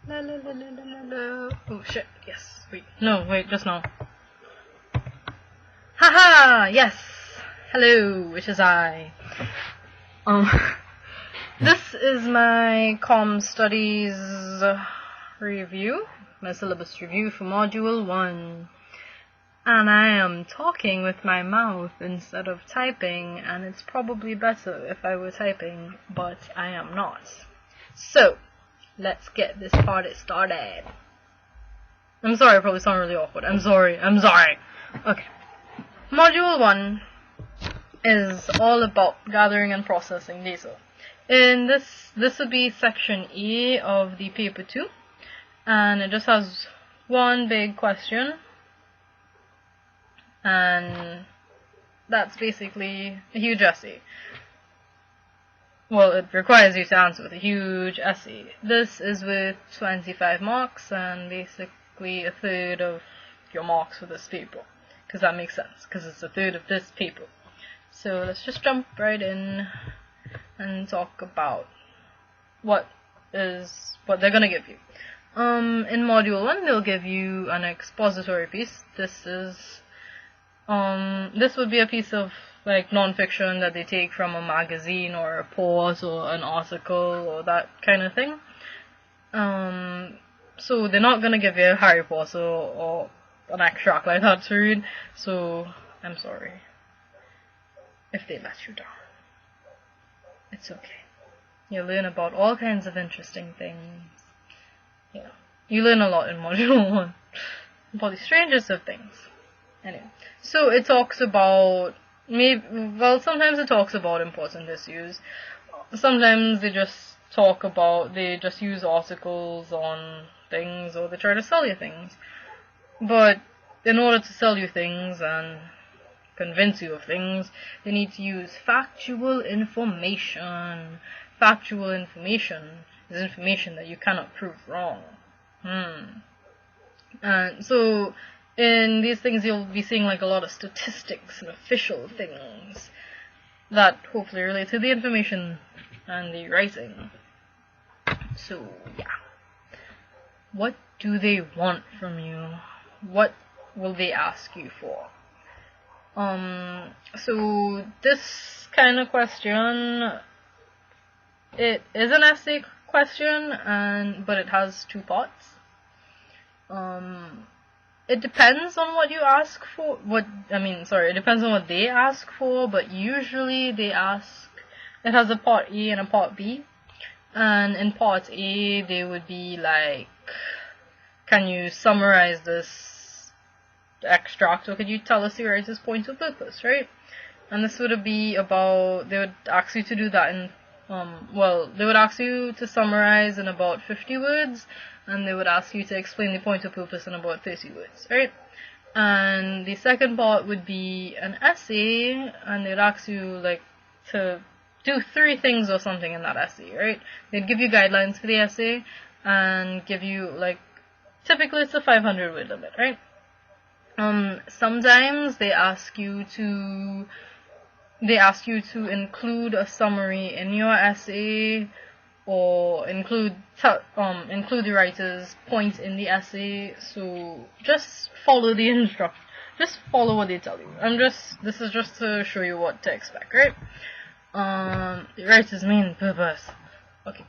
La, la, la, la, la, la. Oh shit, yes. Wait, no, wait, just now. Haha, yes. Hello, which is I. This is my Comm Studies review, my syllabus review for Module 1. And I am talking with my mouth instead of typing, and it's probably better if I were typing, but I am not. So, let's get this party started. I'm sorry, I probably sound really awkward. I'm sorry. Okay. Module 1 is all about gathering and processing data. In this would be section A of the paper 2, and it just has one big question, and that's basically a huge essay. Well, it requires you to answer with a huge essay. This is with 25 marks, and basically a third of your marks for this paper, because that makes sense, because it's a third of this paper. So let's just jump right in and talk about what they're gonna give you. In Module 1, they'll give you an expository piece. This would be a piece of like non-fiction that they take from a magazine or a report or an article or that kind of thing. So they're not gonna give you a Harry Potter or an extract like that to read. So I'm sorry if they let you down. It's okay. You learn about all kinds of interesting things. Yeah, you learn a lot in Module 1 about the strangest of things. Anyway, so it talks about sometimes it talks about important issues. Sometimes they just use articles on things, or they try to sell you things. But in order to sell you things and convince you of things, they need to use factual information. Factual information is information that you cannot prove wrong. And so in these things you'll be seeing like a lot of statistics and official things that hopefully relate to the information and the writing. So yeah. What do they want from you? What will they ask you for? So this kind of question, it is an essay question, but it has two parts. It depends on what you ask for. It depends on what they ask for, but usually it has a part A and a part B. And in part A, they would be like, can you summarize this extract, or could you tell us the writer's point of purpose, right? And this would be about, they would ask you to do that in, they would ask you to summarize in about 50 words, and they would ask you to explain the point of purpose in about 30 words, right? And the second part would be an essay, and they'd ask you, like, to do 3 things or something in that essay, right? They'd give you guidelines for the essay, and give you, like, typically it's a 500 word limit, right? Sometimes they ask you to include a summary in your essay, or include the writer's point in the essay. So just follow the instructions. Just follow what they tell you. This is just to show you what to expect, right? The writer's main purpose. Okay.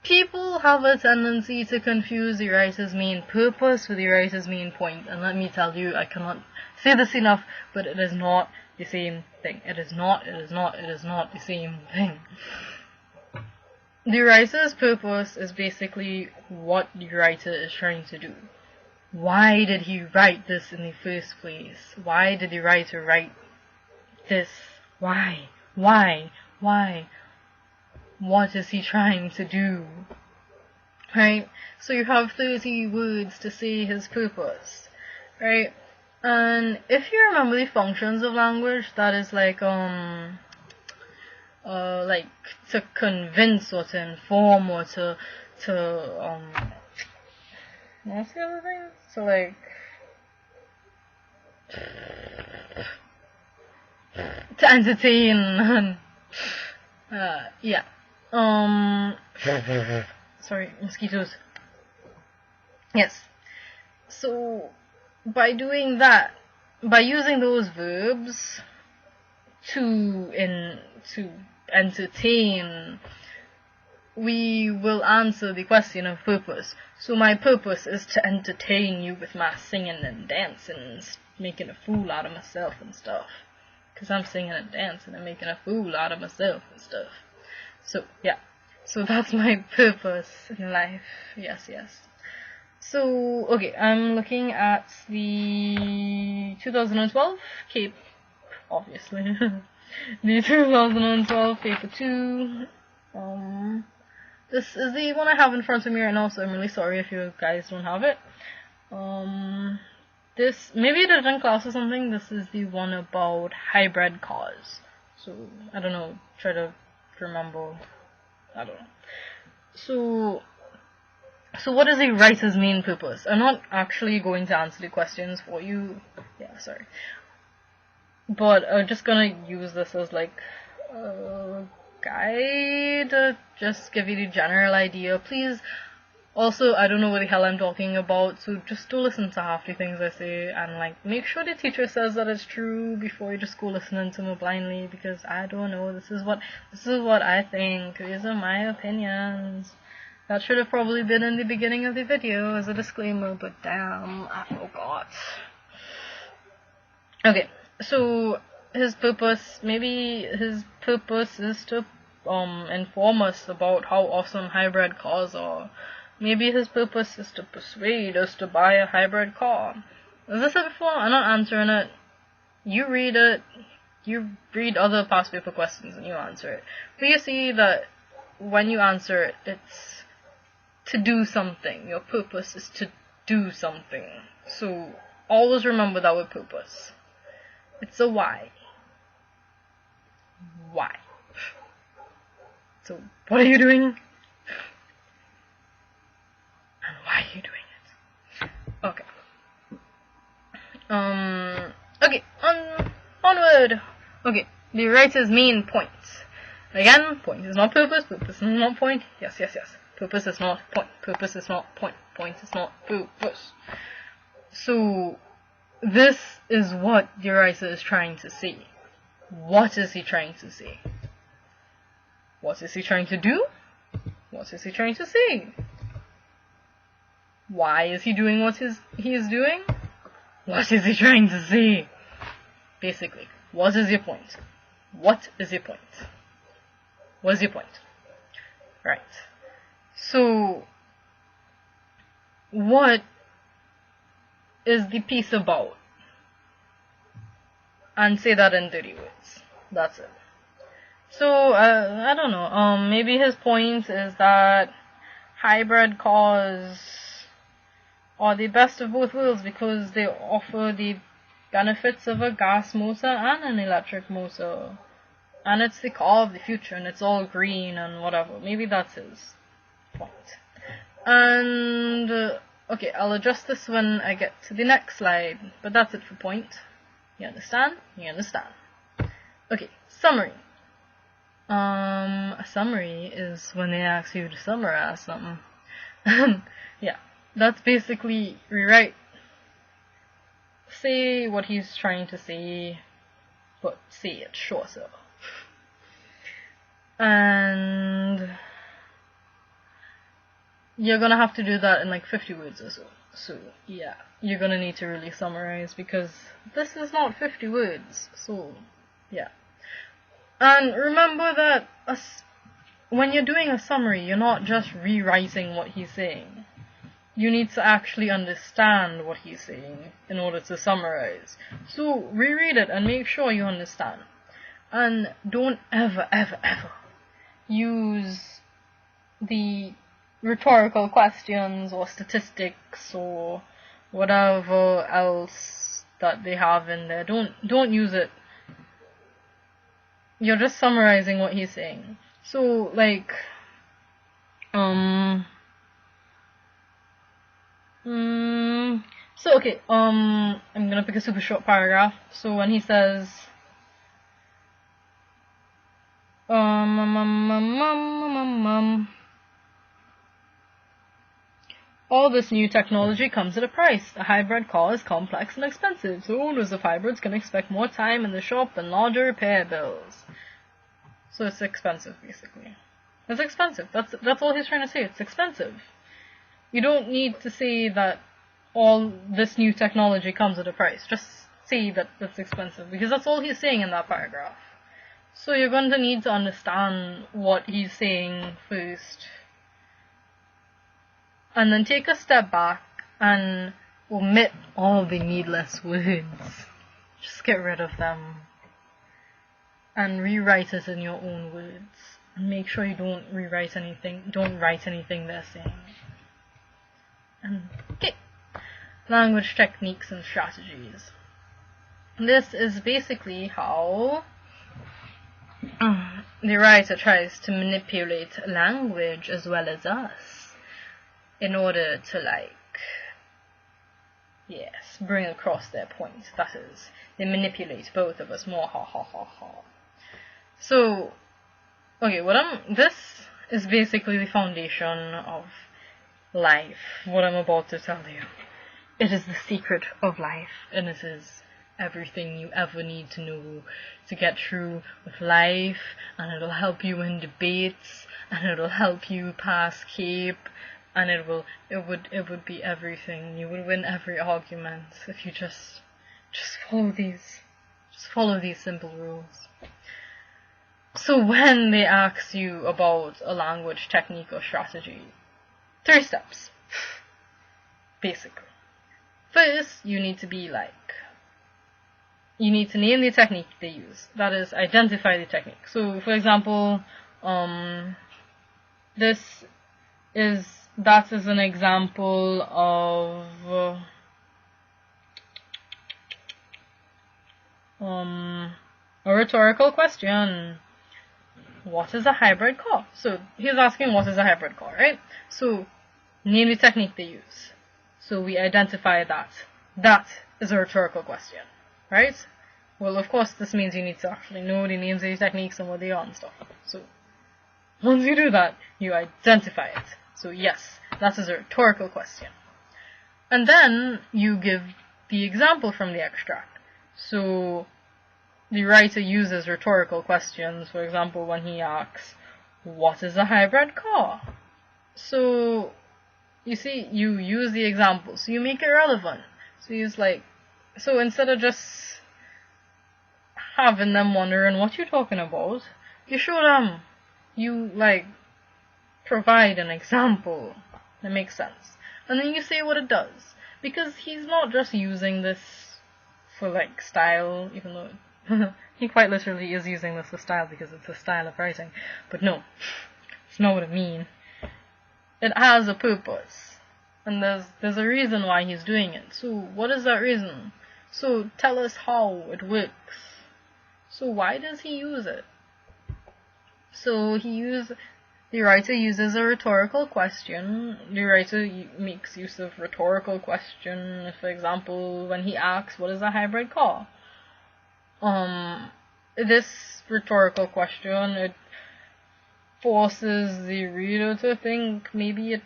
People have a tendency to confuse the writer's main purpose with the writer's main point, and let me tell you, I cannot say this enough, but it is not the same thing. It is not the same thing. The writer's purpose is basically what the writer is trying to do. Why did he write this in the first place? Why did the writer write this? Why? What is he trying to do? Right? So you have 30 words to say his purpose. Right? And if you remember the functions of language, that is like to convince or to inform or to what's the other thing? So like to entertain and yeah. Sorry, mosquitoes. Yes. So, by doing that, by using those verbs to entertain, we will answer the question of purpose. So my purpose is to entertain you with my singing and dancing and making a fool out of myself and stuff. Because I'm singing and dancing and making a fool out of myself and stuff. So, yeah. So that's my purpose in life. Yes, yes. So, okay, I'm looking at the 2012 Cape, obviously. The 2012 paper 2. This is the one I have in front of me right now, so I'm really sorry if you guys don't have it. This, maybe it is in class or something. This is the one about hybrid cars. So, I don't know, try to remember. I don't know. So what is a writer's main purpose? I'm not actually going to answer the questions for you. Yeah, sorry. But I'm just gonna use this as like a guide, just give you the general idea. Please, also, I don't know what the hell I'm talking about, so just do listen to half the things I say, and like, make sure the teacher says that it's true before you just go listening to me blindly, because I don't know, this is what I think, these are my opinions. That should have probably been in the beginning of the video as a disclaimer, but damn, I forgot. Okay, so maybe his purpose is to inform us about how awesome hybrid cars are. Maybe his purpose is to persuade us to buy a hybrid car. As I said before, I'm not answering it. You read it. You read other past paper questions and you answer it. But you see that when you answer it, it's to do something. Your purpose is to do something. So always remember that word purpose. It's a why. Why? So what are you doing? And why are you doing it? Okay. Okay, onward. Okay, the writer's main point. Again, point is not purpose is not point. Yes, yes, yes. Purpose is not point. Purpose is not point. Point is not purpose. So, this is what the writer is trying to say. What is he trying to say? What is he trying to do? What is he trying to say? Why is he doing what he is doing? What is he trying to say? Basically, what is your point? What is your point? What is your point? Right. So, what is the piece about? And say that in 30 words. That's it. So, I don't know. Maybe his point is that hybrid cars are the best of both worlds because they offer the benefits of a gas motor and an electric motor. And it's the car of the future and it's all green and whatever. Maybe that's his point. And, okay, I'll adjust this when I get to the next slide. But that's it for point. You understand? You understand. Okay, summary. A summary is when they ask you to summarize something. Yeah, that's basically rewrite. Say what he's trying to say, but say it shorter. And you're gonna have to do that in like 50 words or so. So, yeah, you're gonna need to really summarize because this is not 50 words. So, yeah. And remember that when you're doing a summary, you're not just rewriting what he's saying. You need to actually understand what he's saying in order to summarize. So, reread it and make sure you understand. And don't ever, ever, ever use the rhetorical questions or statistics or whatever else that they have in there. Don't use it. You're just summarizing what he's saying. So, like, so okay, I'm gonna pick a super short paragraph. So when he says, All this new technology comes at a price. A hybrid car is complex and expensive, so owners of hybrids can expect more time in the shop and larger repair bills. So it's expensive, basically. It's expensive. That's all he's trying to say. It's expensive. You don't need to say that all this new technology comes at a price. Just say that it's expensive, because that's all he's saying in that paragraph. So you're going to need to understand what he's saying first. And then take a step back and omit all the needless words. Just get rid of them. And rewrite it in your own words. And make sure you don't write anything they're saying. And okay. Language techniques and strategies. This is basically how the writer tries to manipulate language as well as us, in order to, bring across their point. That is, they manipulate both of us more, ha ha ha ha. So, okay, this is basically the foundation of life, what I'm about to tell you. It is the secret of life, and it is everything you ever need to know to get through with life, and it'll help you in debates, and it'll help you pass CAPE, and it would be everything. You would win every argument if you just follow these simple rules. So when they ask you about a language technique or strategy, 3 steps, basically. First, you need to name the technique they use. That is, identify the technique. So, for example, that is an example of a rhetorical question. What is a hybrid car? So he's asking what is a hybrid car, right? So name the technique they use. So we identify that. That is a rhetorical question, right? Well, of course, this means you need to actually know the names of the techniques and what they are and stuff. So once you do that, you identify it. So yes, that is a rhetorical question. And then you give the example from the extract. So the writer uses rhetorical questions, for example, when he asks, what is a hybrid car? So, you see, you use the example, so you make it relevant. So so instead of just having them wondering what you're talking about, you show them, you, provide an example that makes sense. And then you say what it does. Because he's not just using this for, style, even though he quite literally is using this for style because it's a style of writing. But no, it's not what I mean. It has a purpose. And there's a reason why he's doing it. So what is that reason? So tell us how it works. So why does he use it? So the writer uses a rhetorical question. The writer makes use of rhetorical question. For example, when he asks, what is a hybrid car? This rhetorical question, it forces the reader to think. Maybe it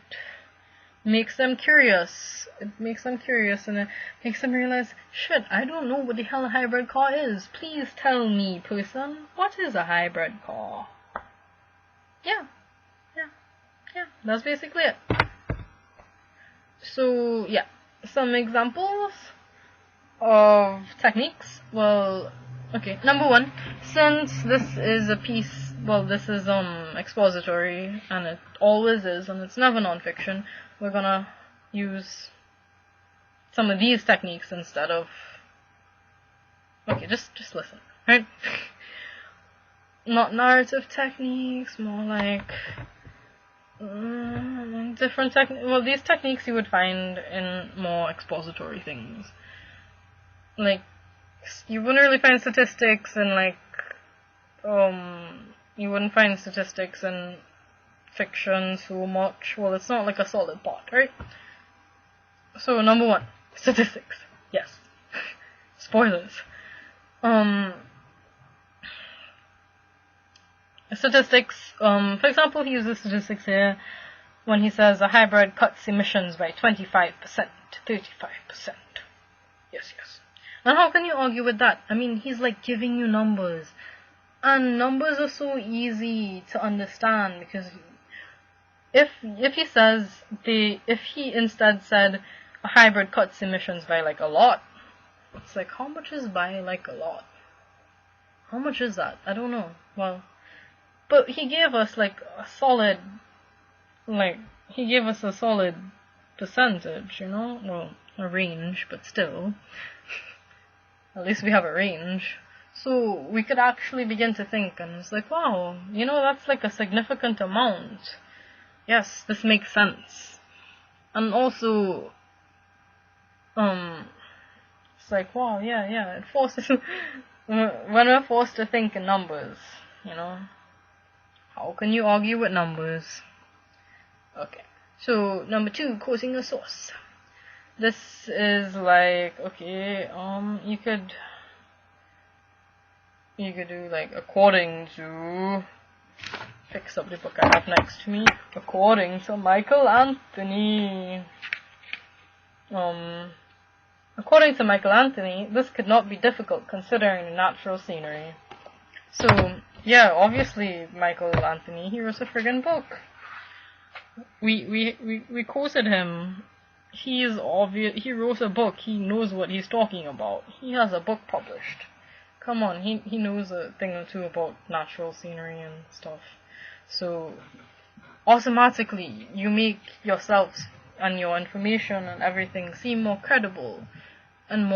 makes them curious. It makes them curious, and it makes them realize, shit, I don't know what the hell a hybrid car is. Please tell me, person, what is a hybrid car? Yeah, that's basically it. So, yeah, some examples of techniques. Well, okay, number 1, since this is a piece, this is expository, and it always is, and it's never nonfiction, we're gonna use some of these techniques instead of, okay, just listen, right? Not narrative techniques, more like different techniques. Well, these techniques you would find in more expository things. You wouldn't really find statistics in you wouldn't find statistics in fiction so much. Well, it's not like a solid part, right? So number 1, statistics. Yes. Spoilers. Statistics, for example, he uses statistics here when he says a hybrid cuts emissions by 25% to 35%. Yes. And how can you argue with that? I mean, he's like giving you numbers. And numbers are so easy to understand, because if he instead said a hybrid cuts emissions by like a lot, it's like, how much is by like a lot? How much is that? I don't know. Well, but he gave us like a solid percentage, you know? Well, a range, but still. At least we have a range. So we could actually begin to think, and it's like, wow, you know, that's like a significant amount. Yes, this makes sense. And also, it's like, wow, yeah, it forces, when we're forced to think in numbers, you know, how can you argue with numbers? Okay, so number 2, quoting a source. This is like, okay, you could do like, according to, picks up the book I have next to me, according to Michael Anthony. According to Michael Anthony, this could not be difficult considering the natural scenery. So, yeah, obviously Michael Anthony, he wrote a friggin' book. We quoted him. He wrote a book. He knows what he's talking about. He has a book published. Come on, he knows a thing or two about natural scenery and stuff. So, automatically, you make yourself and your information and everything seem more credible and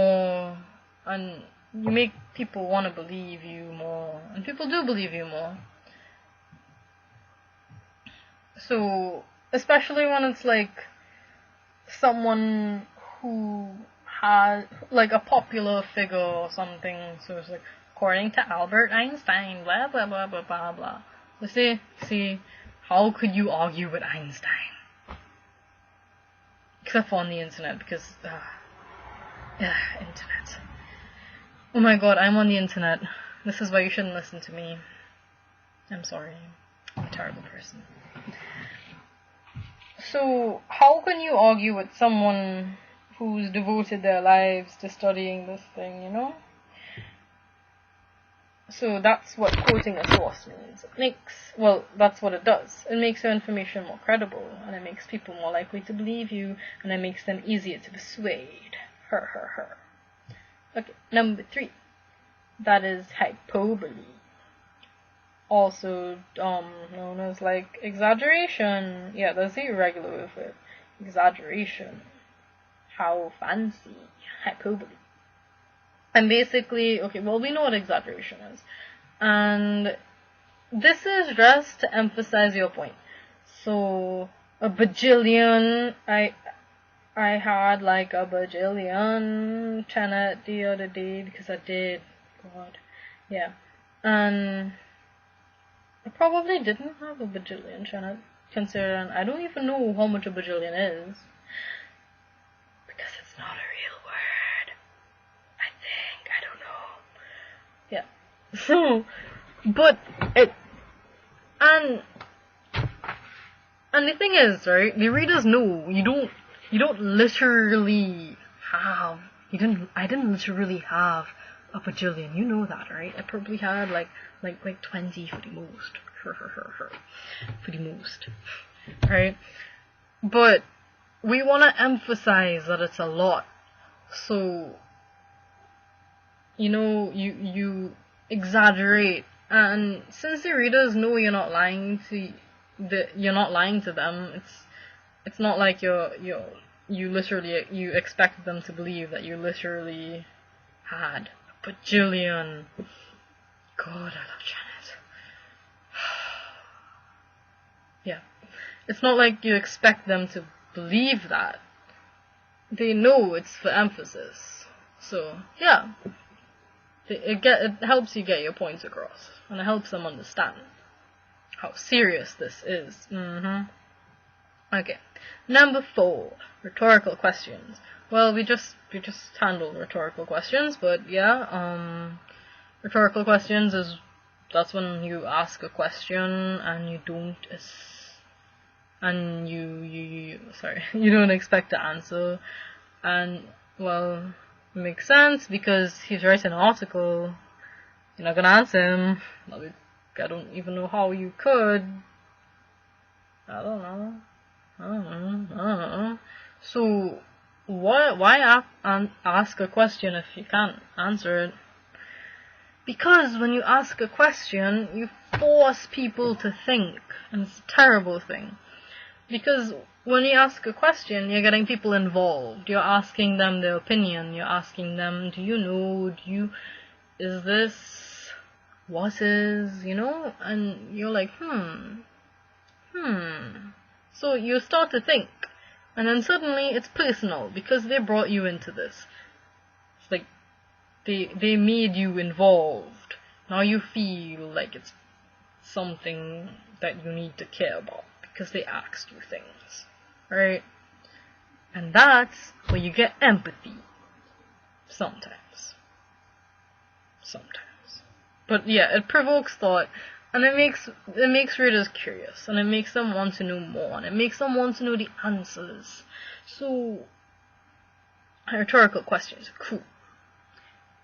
you make people want to believe you more, and people do believe you more. So, especially when it's like someone who has like a popular figure or something, so it's like, according to Albert Einstein, blah blah blah blah blah blah. So see, how could you argue with Einstein? Except for on the internet, because internet. Oh my god, I'm on the internet. This is why you shouldn't listen to me. I'm sorry. I'm a terrible person. So, how can you argue with someone who's devoted their lives to studying this thing, you know? So that's what quoting a source means. That's what it does. It makes your information more credible, and it makes people more likely to believe you, and it makes them easier to persuade. Okay, number 3. That is hyperbole. Also, known as like exaggeration. Yeah, that's the irregular word for it. Exaggeration. How fancy. Hyperbole. And basically, okay, well, we know what exaggeration is. And this is just to emphasize your point. So, a bajillion, I had like a bajillion tenet the other day, because I did. God. Yeah. And I probably didn't have a bajillion tenet, considering I don't even know how much a bajillion is. Because it's not a real word. I think. I don't know. Yeah. So, but it, and the thing is, right, the readers know you don't literally have, I didn't literally have a bajillion, you know that, right? I probably had like 20 for the most. For the most. Right? But we want to emphasize that it's a lot. So, you know, you exaggerate, and since the readers know you're not lying to them, it's not like you expect them to believe that you literally had a bajillion. God, I love Janet. Yeah. It's not like you expect them to believe that. They know it's for emphasis. So, yeah. It helps you get your points across. And it helps them understand how serious this is. Okay. Number 4. Rhetorical questions. Well, we just handled rhetorical questions, but yeah, rhetorical questions that's when you ask a question and you don't and you sorry, you don't expect to answer, and well, it makes sense because he's writing an article. You're not gonna answer him. Like, I don't even know how you could. I don't know. So, why ask a question if you can't answer it? Because when you ask a question, you force people to think, and it's a terrible thing. Because when you ask a question, you're getting people involved. You're asking them their opinion. You're asking them, do you know? Is this, what is, And you're like, So you start to think. And then suddenly it's personal because they brought you into this. It's like they made you involved. Now you feel like it's something that you need to care about because they asked you things, right? And that's where you get empathy. Sometimes. But yeah, it provokes thought, and it makes readers curious, and it makes them want to know more, and it makes them want to know the answers. So, rhetorical questions are cool.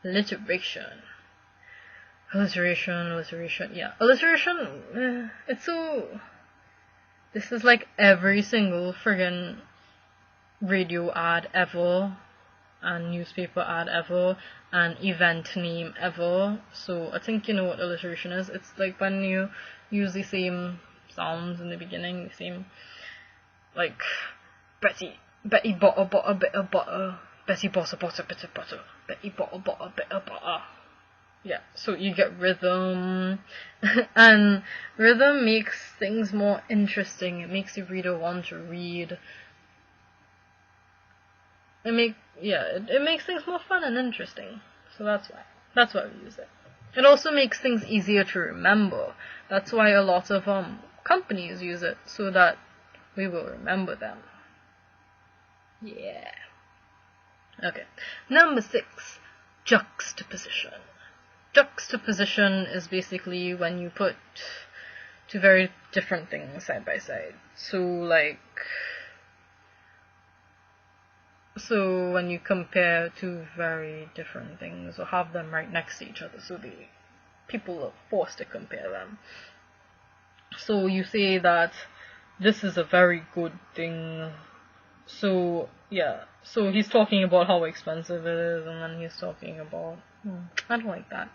Alliteration, yeah. Alliteration, it's so... This is like every single friggin' radio ad ever, and newspaper ad ever, and event name ever. So I think you know what alliteration is. It's like when you use the same sounds in the beginning, the same, like, Betty bought a bit of butter, Betty bought a bit of butter, Betty bought a bit of butter. Yeah, so you get rhythm, and rhythm makes things more interesting. It makes the reader want to read. It makes things more fun and interesting. So that's why we use it. It also makes things easier to remember. That's why a lot of companies use it, so that we will remember them. Yeah. Okay. Number 6, juxtaposition. Juxtaposition is basically when you put two very different things side by side. So when you compare two very different things or have them right next to each other, so the people are forced to compare them. So you say that this is a very good thing. So yeah, so he's talking about how expensive it is, and then he's talking about I don't like that.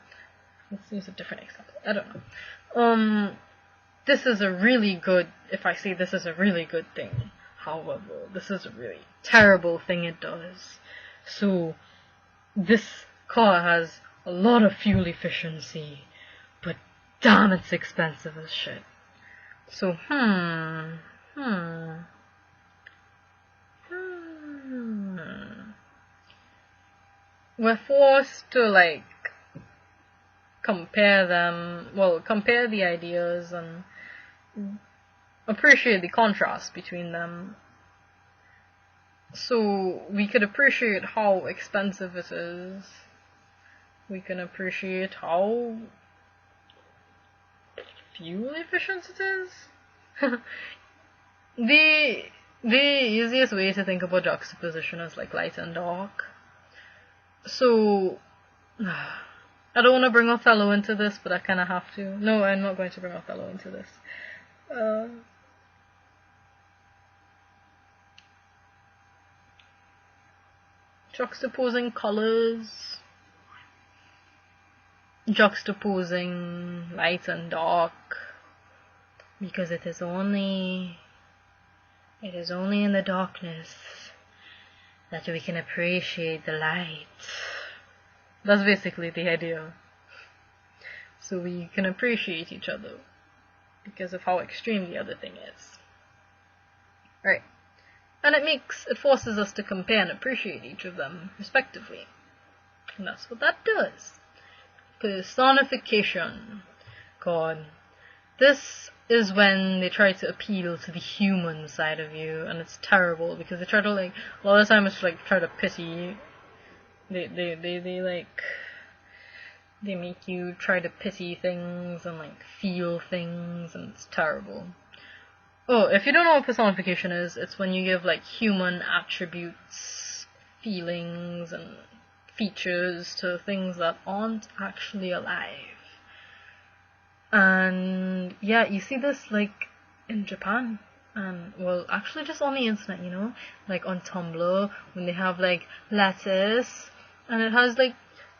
Let's use a different example. I don't know. This is a really good, if I say this is a really good thing, however, this is a really terrible thing it does. So, this car has a lot of fuel efficiency, but damn, it's expensive as shit. So, We're forced to, compare the ideas and appreciate the contrast between them. So we could appreciate how expensive it is. We can appreciate how fuel efficient it is. The easiest way to think about juxtaposition is like light and dark. So I don't want to bring Othello into this, but I kind of have to. No, I'm not going to bring Othello into this. Juxtaposing colors, juxtaposing light and dark, because it is only in the darkness that we can appreciate the light. That's basically the idea. So we can appreciate each other because of how extreme the other thing is. Right. And it forces us to compare and appreciate each of them respectively. And that's what that does. Personification. God. This is when they try to appeal to the human side of you, and it's terrible because they try to a lot of the time it's try to pity you. They make you try to pity things and feel things, and it's terrible. Oh, if you don't know what personification is, it's when you give like human attributes, feelings, and features to things that aren't actually alive. And yeah, you see this like in Japan. And well, actually just on the internet, you know, like on Tumblr when they have like lettuce and it has like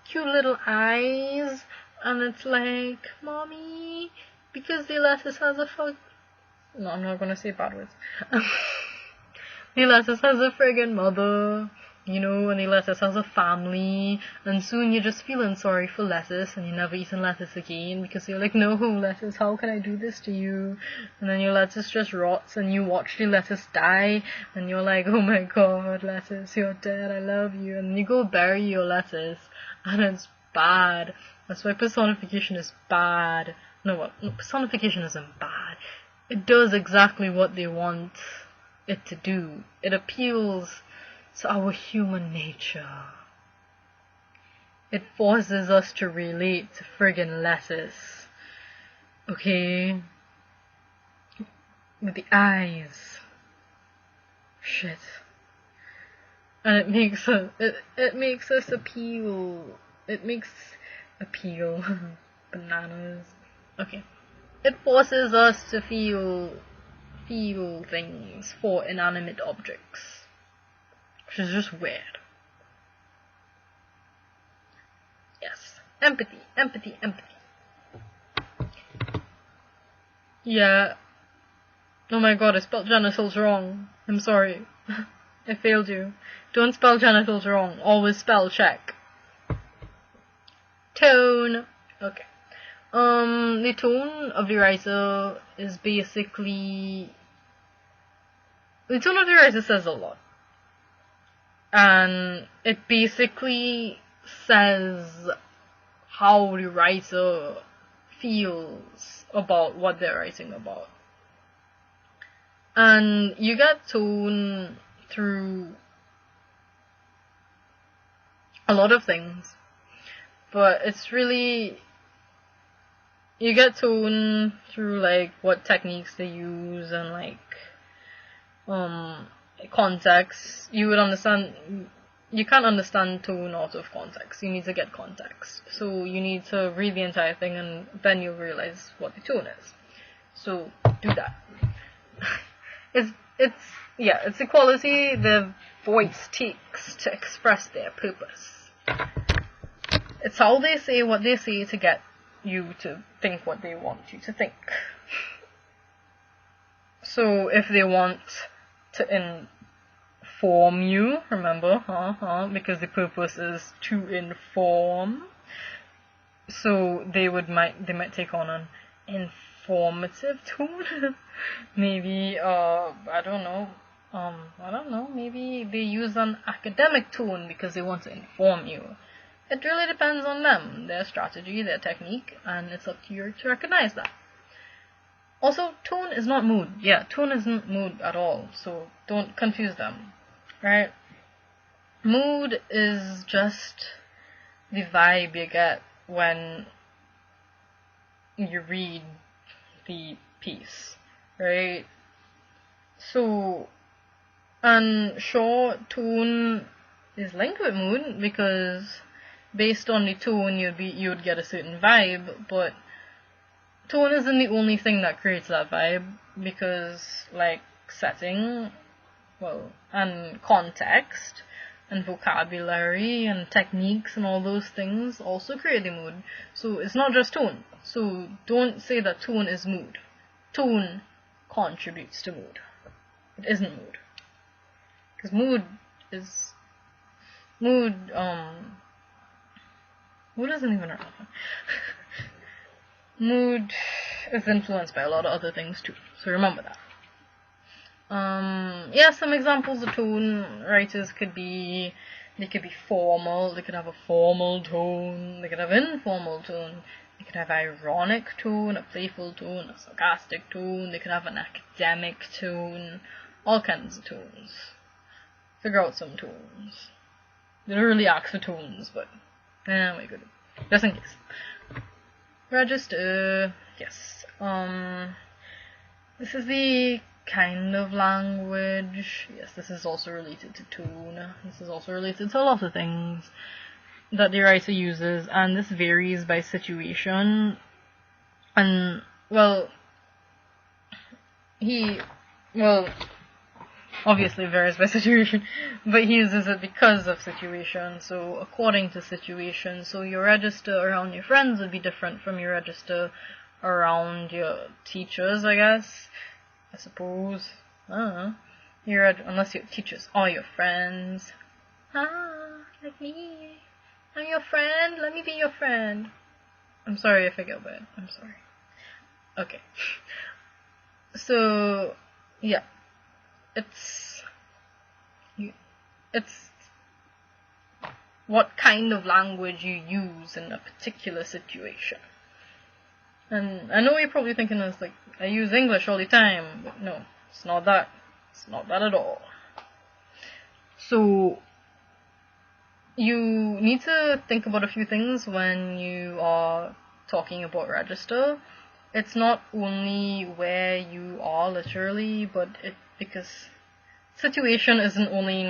cute little eyes and it's like, mommy, because the lettuce has a no, I'm not gonna say bad words. The lettuce has a friggin' mother, you know, and the lettuce has a family, and soon you're just feeling sorry for lettuce, and you're never eating lettuce again, because you're like, no, lettuce, how can I do this to you? And then your lettuce just rots, and you watch the lettuce die, and you're like, oh my god, lettuce, you're dead, I love you, and you go bury your lettuce, and it's bad. That's why personification is bad. No, personification isn't bad. It does exactly what they want it to do. It appeals to our human nature. It forces us to relate to friggin' lettuce. Okay? With the eyes. Shit. And it makes us appeal. It makes appeal. Bananas. Okay. It forces us to feel things for inanimate objects. Which is just weird. Yes. Empathy. Yeah. Oh my god, I spelled genitals wrong. I'm sorry. I failed you. Don't spell genitals wrong. Always spell check. Tone. Okay. The tone of the writer is basically... The tone of the writer says a lot. And it basically says how the writer feels about what they're writing about. And you get tone through a lot of things. But it's really... You get tone through like what techniques they use and like context. You would understand. You can't understand tone out of context. You need to get context. So you need to read the entire thing and then you'll realize what the tone is. So do that. It's the quality the voice takes to express their purpose. It's how they say what they say to get you to think what they want you to think. So if they want to inform you, remember, because the purpose is to inform, so they might take on an informative tone. Maybe I don't know, maybe they use an academic tone because they want to inform you. It really depends on them, their strategy, their technique, and it's up to you to recognize that. Also, tone is not mood. Yeah, tone isn't mood at all, so don't confuse them, right? Mood is just the vibe you get when you read the piece, right? So, and sure, tone is linked with mood because based on the tone you'd get a certain vibe, but tone isn't the only thing that creates that vibe, because like setting, and context and vocabulary and techniques and all those things also create the mood. So it's not just tone. So don't say that tone is mood. Tone contributes to mood. It isn't mood. Because mood isn't even relevant. Mood is influenced by a lot of other things too, so remember that. Some examples of tone writers could be formal, they could have a formal tone, they could have informal tone, they could have ironic tone, a playful tone, a sarcastic tone, they could have an academic tone, all kinds of tones. Figure out some tones. They don't really ask for tones, but my goodness. Just in case. Register. Yes. This is the kind of language. Yes, this is also related to tone. This is also related to a lot of things that the writer uses, and this varies by situation. And, well, obviously varies by situation, but he uses it because of situation, so according to situation. So your register around your friends would be different from your register around your teachers, I guess. I suppose. I don't know. Unless your teachers are your friends. Like me. I'm your friend, let me be your friend. I'm sorry if I get wet. I'm sorry. Okay. So, yeah. It's what kind of language you use in a particular situation. And I know you're probably thinking it's like, I use English all the time, but no, it's not that. It's not that at all. So, you need to think about a few things when you are talking about register. It's not only where you are literally, but because situation isn't only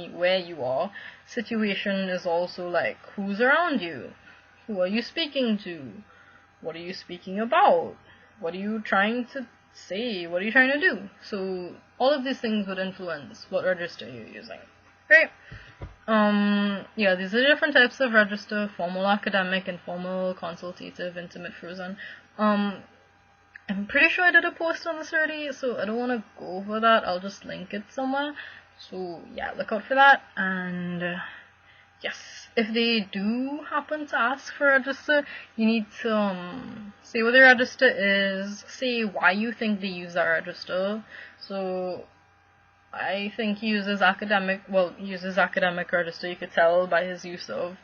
where you are. Situation is also like who's around you, who are you speaking to, what are you speaking about, what are you trying to say, what are you trying to do. So all of these things would influence what register you're using. Great. Yeah, these are different types of register: formal, academic, informal, consultative, intimate, frozen. I'm pretty sure I did a post on this already, so I don't want to go over that. I'll just link it somewhere. So yeah, look out for that. And yes, if they do happen to ask for a register, you need to say what the register is, say why you think they use that register. So I think he uses academic register. You could tell by his use of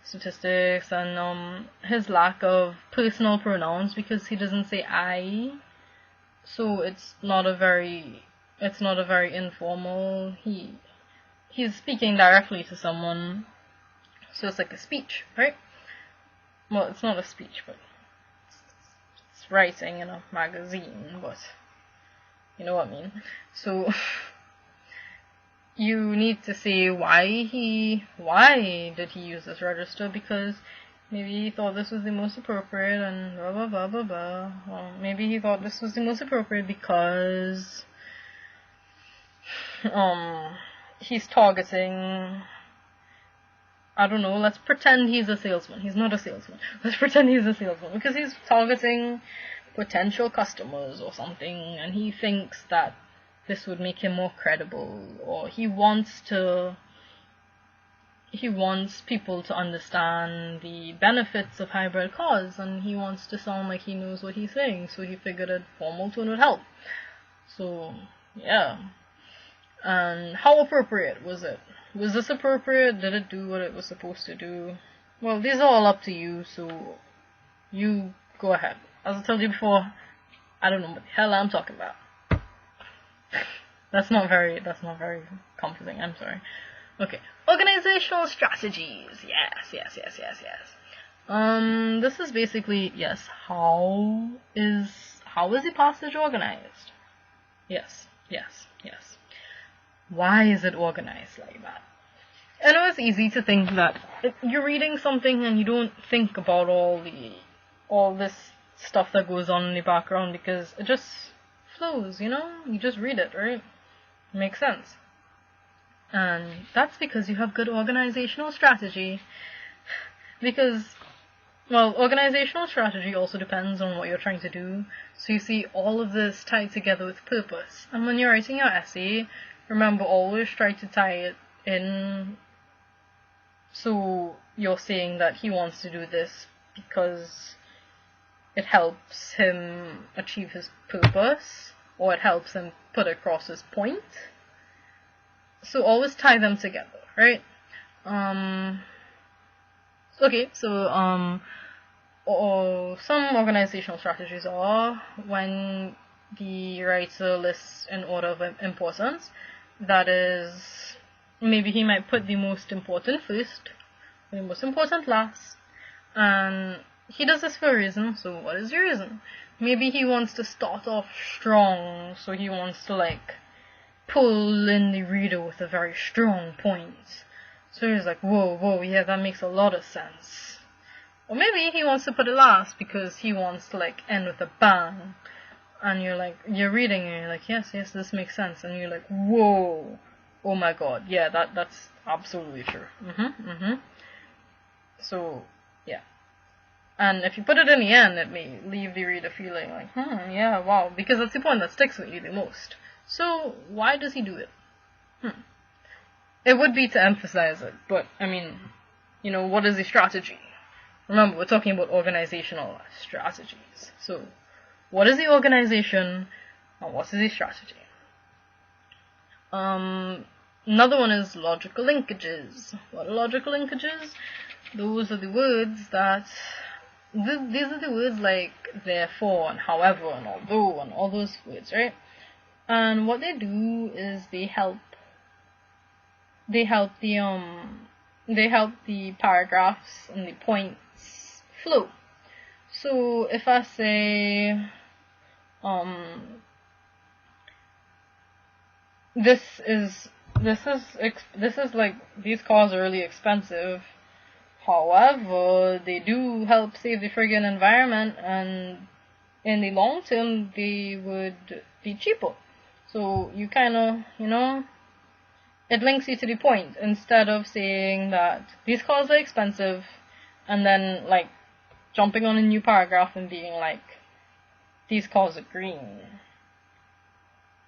statistics and his lack of personal pronouns, because he doesn't say I, so it's not a very informal. He's speaking directly to someone, so it's like a speech, right? Well, it's not a speech, but it's writing in a magazine, but you know what I mean. So you need to say why did he use this register, because maybe he thought this was the most appropriate and blah blah blah blah blah. Or maybe he thought this was the most appropriate because he's targeting, I don't know, let's pretend he's a salesman. He's not a salesman. Let's pretend he's a salesman because he's targeting potential customers or something, and he thinks that this would make him more credible, or he wants people to understand the benefits of hybrid cars, and he wants to sound like he knows what he's saying, so he figured a formal tone would help. So, yeah. And how appropriate was it? Was this appropriate? Did it do what it was supposed to do? Well, these are all up to you, so you go ahead. As I told you before, I don't know what the hell I'm talking about. That's not very comforting, I'm sorry. Okay. Organizational strategies. Yes. This is basically, yes, how is a passage organized? Yes. Why is it organized like that? I know it's easy to think that you're reading something and you don't think about all this stuff that goes on in the background, because it just flows, you know? You just read it, right? Makes sense. And that's because you have good organizational strategy. Because, well, organizational strategy also depends on what you're trying to do. So you see all of this tied together with purpose. And when you're writing your essay, remember, always try to tie it in. So you're saying that he wants to do this because it helps him achieve his purpose, or it helps him put across his point. So always tie them together, right? Okay, so some organizational strategies are when the writer lists in order of importance. That is, maybe he might put the most important first, the most important last, and he does this for a reason. So what is your reason? maybe he wants to start off strong, so he wants to like pull in the reader with a very strong point. So he's like, whoa, yeah, that makes a lot of sense. Or maybe he wants to put it last because he wants to like end with a bang. And you're reading and you're like, yes, this makes sense. And you're like, whoa, oh my god, yeah, that's absolutely true. So, yeah. And if you put it in the end, it may leave the reader feeling like, yeah, wow, because that's the point that sticks with you the most. So, why does he do it? It would be to emphasize it, but, I mean, what is the strategy? Remember, we're talking about organizational strategies. So, what is the organization, and what is the strategy? Another one is logical linkages. What are logical linkages? Those are the words that... These are the words like therefore and however and although and all those words, right? And what they do is they help the paragraphs and the points flow. So if I say this is like, these cars are really expensive, however they do help save the friggin' environment, and in the long term they would be cheaper. So you kinda, it links you to the point, instead of saying that these cars are expensive and then like jumping on a new paragraph and being like, these cars are green.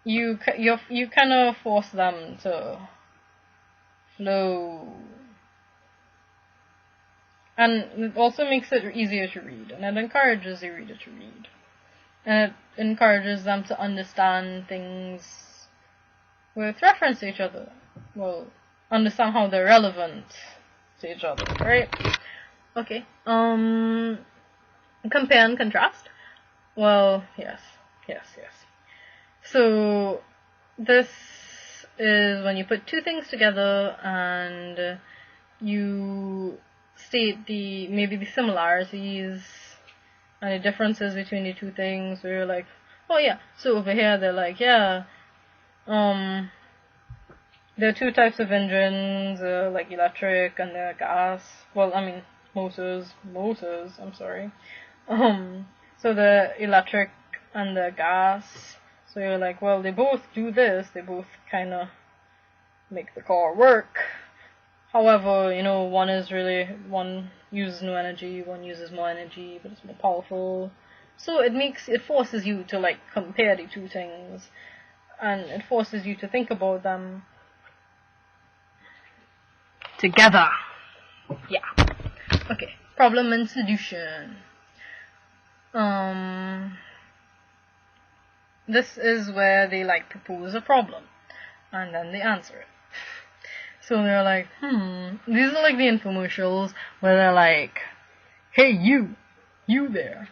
You kind of force them to flow. And it also makes it easier to read, and it encourages the reader to read. And it encourages them to understand things with reference to each other. Well, understand how they're relevant to each other, right? Okay. Compare and contrast. Well, yes. So, this is when you put two things together and you state maybe the similarities and the differences between the two things, where you're like, oh yeah, so over here they're like, yeah, there are two types of engines, like electric and gas. Well, I mean, motors, I'm sorry. So the electric and the gas, so you're like, well, they both do this, they both kind of make the car work. However, one uses no energy, one uses more energy, but it's more powerful. So it forces you to like compare the two things, and it forces you to think about them together. Yeah. Okay. Problem and solution. This is where they like propose a problem, and then they answer it. So they're like, these are like the infomercials where they're like, hey you there,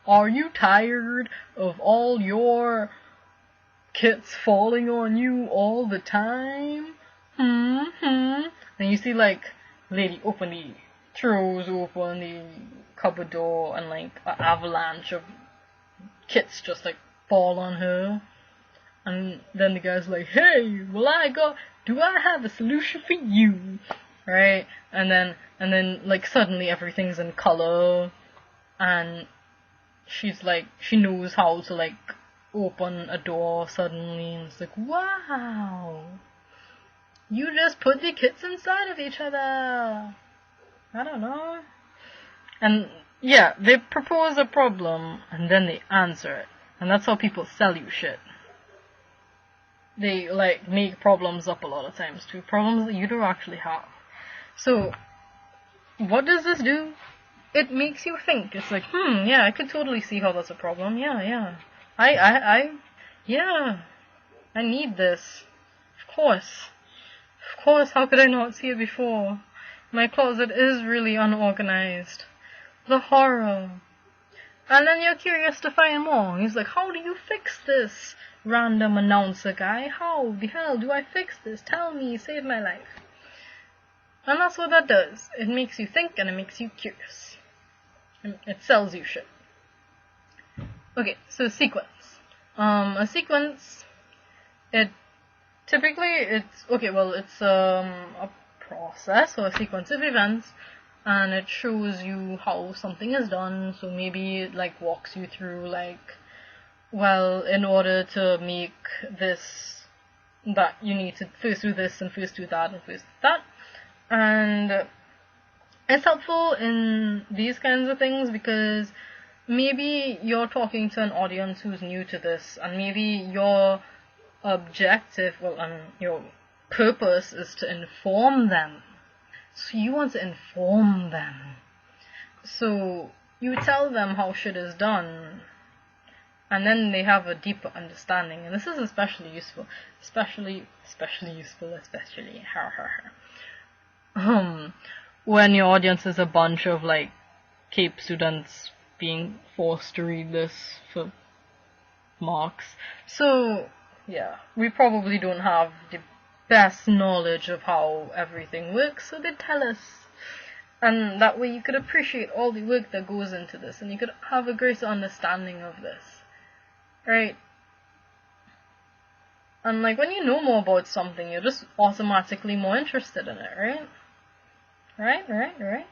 are you tired of all your kits falling on you all the time? And you see like, lady throws open the cupboard door, and like an avalanche of kits just like fall on her. And then the guy's like, hey, do I have a solution for you? Right? And then like suddenly everything's in color, and she's like, she knows how to like open a door suddenly, and it's like, wow, you just put the kits inside of each other. I don't know. And yeah, they propose a problem and then they answer it. And that's how people sell you shit. They like make problems up a lot of times too. Problems that you don't actually have. So, what does this do? It makes you think. It's like, yeah, I could totally see how that's a problem. Yeah. I need this. Of course, how could I not see it before? My closet is really unorganized. The horror. And then you're curious to find more. He's like, how do you fix this, random announcer guy? How the hell do I fix this? Tell me, save my life. And that's what that does. It makes you think and it makes you curious. And it sells you shit. Okay, so sequence. A sequence, it typically it's a process or a sequence of events, and it shows you how something is done. So maybe it like walks you through like, well, in order to make this, that you need to first do this and first do that and first do that. And it's helpful in these kinds of things because maybe you're talking to an audience who's new to this, and maybe your objective, your purpose is to inform them. So you want to inform them. So you tell them how shit is done, and then they have a deeper understanding. And this is especially useful. Especially when your audience is a bunch of like CAPE students being forced to read this for marks. So yeah, we probably don't have the best knowledge of how everything works, so they tell us. And that way you could appreciate all the work that goes into this, and you could have a greater understanding of this. Right? And like when you know more about something, you're just automatically more interested in it, right? Right.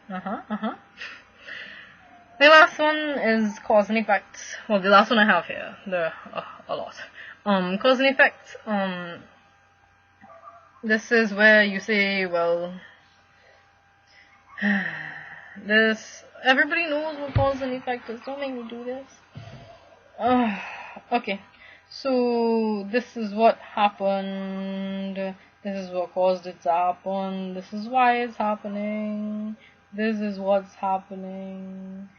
The last one is cause and effect. Well, the last one I have here. There are a lot. Cause and effect. This is where you say, well, this, everybody knows what cause and effect is. Don't make me do this. Okay. So, this is what happened. This is what caused it to happen. This is why it's happening. This is what's happening.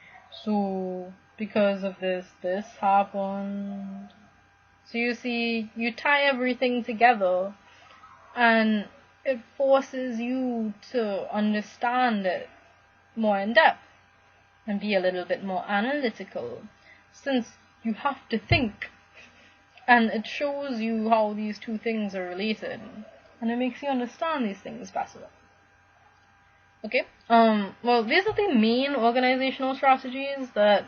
So, because of this, this happened. So you see, you tie everything together, and it forces you to understand it more in depth and be a little bit more analytical, since you have to think. And it shows you how these two things are related, and it makes you understand these things better. Okay, well, these are the main organizational strategies that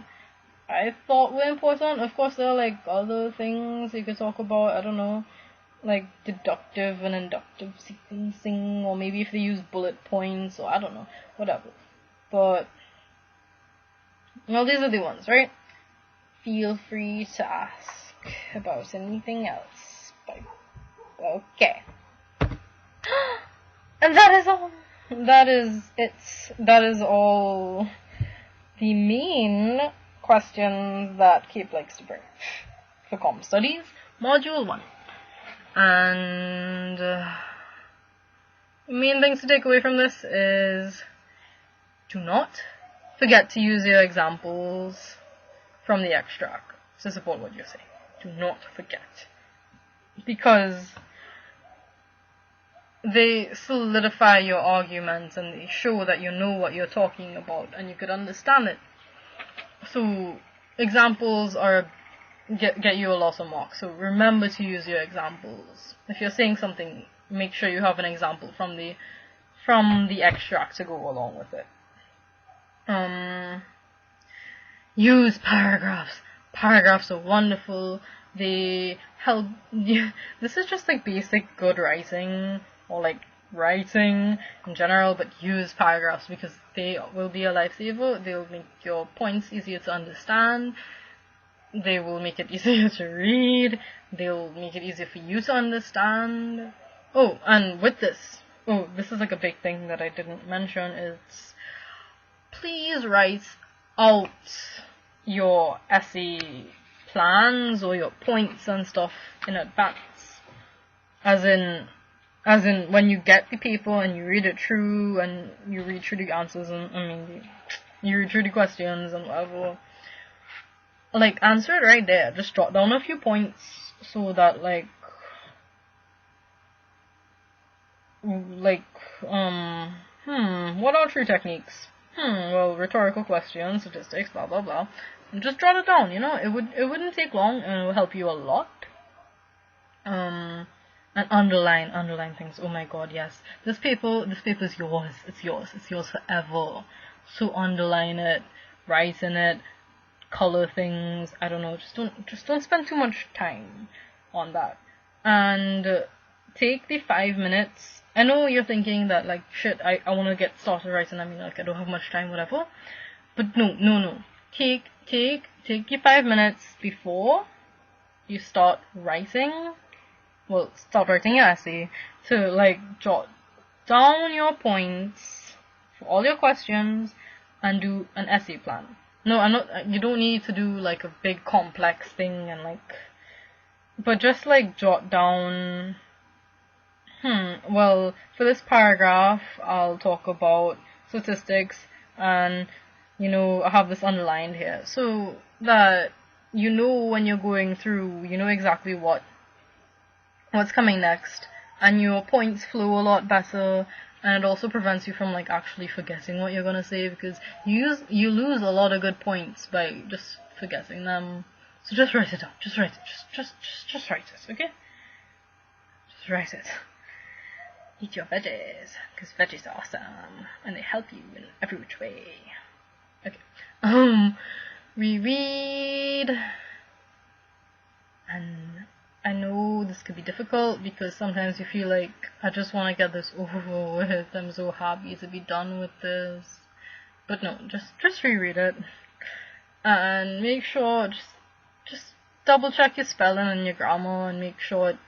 I thought were important. Of course, there are like other things you could talk about, I don't know, like deductive and inductive sequencing, or maybe if they use bullet points, or I don't know, whatever. But, well, these are the ones, right? Feel free to ask about anything else. Okay. And that is all. That is it. That is all the main questions that CAPE likes to bring for Comm Studies, Module 1. And the main things to take away from this is, do not forget to use your examples from the extract to support what you're saying. Do not forget. Because they solidify your arguments, and they show that you know what you're talking about and you could understand it. So examples are get you a lot of marks. So remember to use your examples. If you're saying something, make sure you have an example from the extract to go along with it. Use paragraphs. Paragraphs are wonderful. They help. This is just like basic good writing, or like writing in general, but use paragraphs because they will be a lifesaver. They'll make your points easier to understand. They will make it easier to read. They'll make it easier for you to understand. Oh, and with this, this is like a big thing that I didn't mention, is please write out your essay plans or your points and stuff in advance. As in when you get the paper and you read it through and you read through the answers and you read through the questions and whatever, like answer it right there. Just jot down a few points so that what are true techniques? Well, rhetorical questions, statistics, blah blah blah. And just jot it down, it wouldn't take long and it will help you a lot. And underline things. Oh my god, yes. This paper is yours. It's yours forever. So underline it, write in it, color things. I don't know, just don't spend too much time on that. And take the 5 minutes. I know you're thinking that, like, shit, I want to get started writing. I mean, like, I don't have much time, whatever. But no. Take your 5 minutes before you start writing. Well, start writing your essay to, like, jot down your points for all your questions and do an essay plan. No, you don't need to do, like, a big complex thing and, like, but just, like, jot down, well, for this paragraph, I'll talk about statistics, and, you know, I have this underlined here, so that you know when you're going through, you know exactly what's coming next, and your points flow a lot better, and it also prevents you from, like, actually forgetting what you're gonna say, because you lose a lot of good points by just forgetting them. So just write it down. Just write it. Just write it, okay? Just write it. Eat your veggies, because veggies are awesome, and they help you in every which way. Okay. Reread. And I know this could be difficult because sometimes you feel like, I just want to get this over with. I'm so happy to be done with this. But no, just reread it. And make sure, just double check your spelling and your grammar and make sure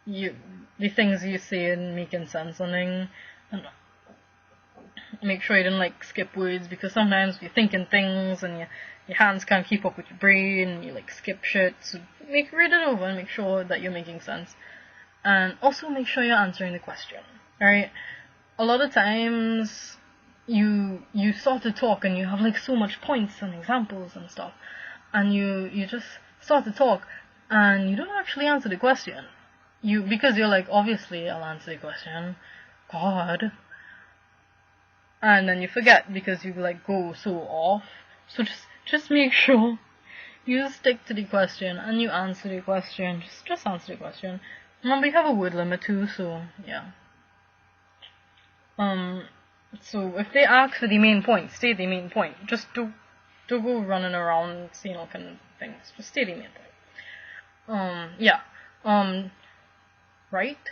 the things you say and making sense and make sure you didn't, like, skip words, because sometimes you're thinking things and your hands can't keep up with your brain and you, like, skip shit. So read it over and make sure that you're making sense. And also make sure you're answering the question, alright? A lot of times you start to talk and you have, like, so much points and examples and stuff, and you just start to talk and you don't actually answer the question. Because you're like, obviously I'll answer the question, God. And then you forget because you, like, go so off. So just make sure you stick to the question and you answer the question. Just answer the question. Remember, you have a word limit too, so yeah. So if they ask for the main point, state the main point. Just don't go running around saying all kind of things. Just state the main point. Yeah. Write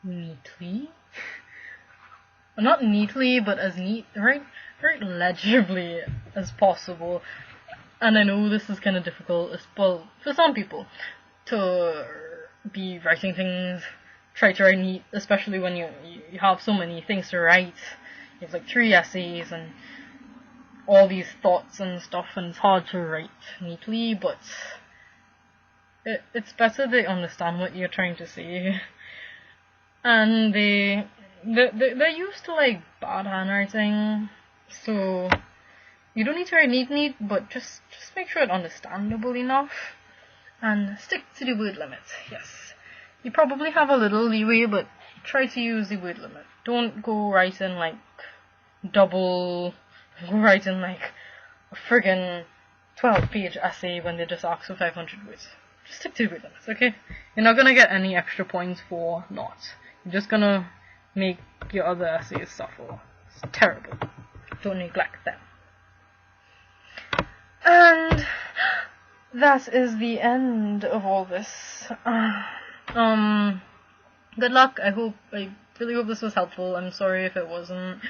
neatly. Not neatly, but as right legibly as possible. And I know this is kind of difficult, well, for some people, to be writing things, try to write neat, especially when you have so many things to write. You have, like, 3 essays and all these thoughts and stuff, and it's hard to write neatly, but it's better they understand what you're trying to say. And they're used to, like, bad handwriting, so you don't need to write neat, but just make sure it's understandable enough, and stick to the word limit. Yes, you probably have a little leeway, but try to use the word limit. Don't go writing, like, go writing, like, a friggin' 12-page essay when they just ask for 500 words. Just stick to the word limits, okay? You're not gonna get any extra points for not. You're just gonna make your other essays suffer. It's terrible. Don't neglect them. And that is the end of all this. Good luck. I really hope this was helpful. I'm sorry if it wasn't.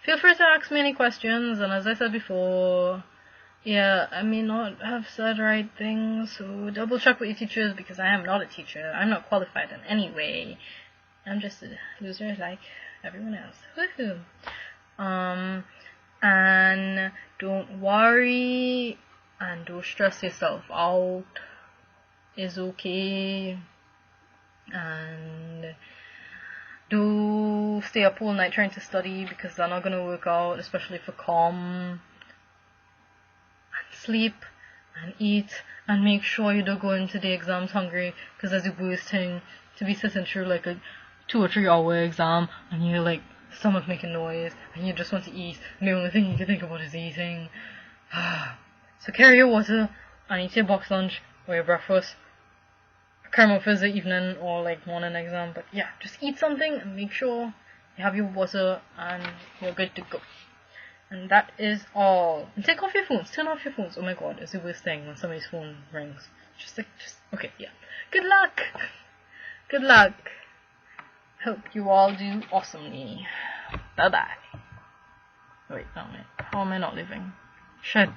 Feel free to ask me any questions, and as I said before, yeah, I may not have said right things, so double check with your teachers, because I am not a teacher. I'm not qualified in any way. I'm just a loser like everyone else. Woohoo! And don't worry, and don't stress yourself out. It's okay. And do stay up all night trying to study, because they're not gonna work out, especially for Comm. And sleep and eat, and make sure you don't go into the exams hungry, because that's the worst thing, to be sitting through, like, a 2 or 3 hour exam and you're, like, stomach making noise and you just want to eat and the only thing you can think about is eating. So carry your water and eat your box lunch or your breakfast. Cram up for the evening or, like, morning exam, but yeah, just eat something and make sure you have your water and you're good to go. And that is all. And take off your phones. Turn off your phones. Oh my god, it's the worst thing when somebody's phone rings. Just okay, yeah. Good luck. Good luck. Hope you all do awesomely. Bye bye. Wait, no, wait. How am I not leaving? Shit.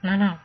No.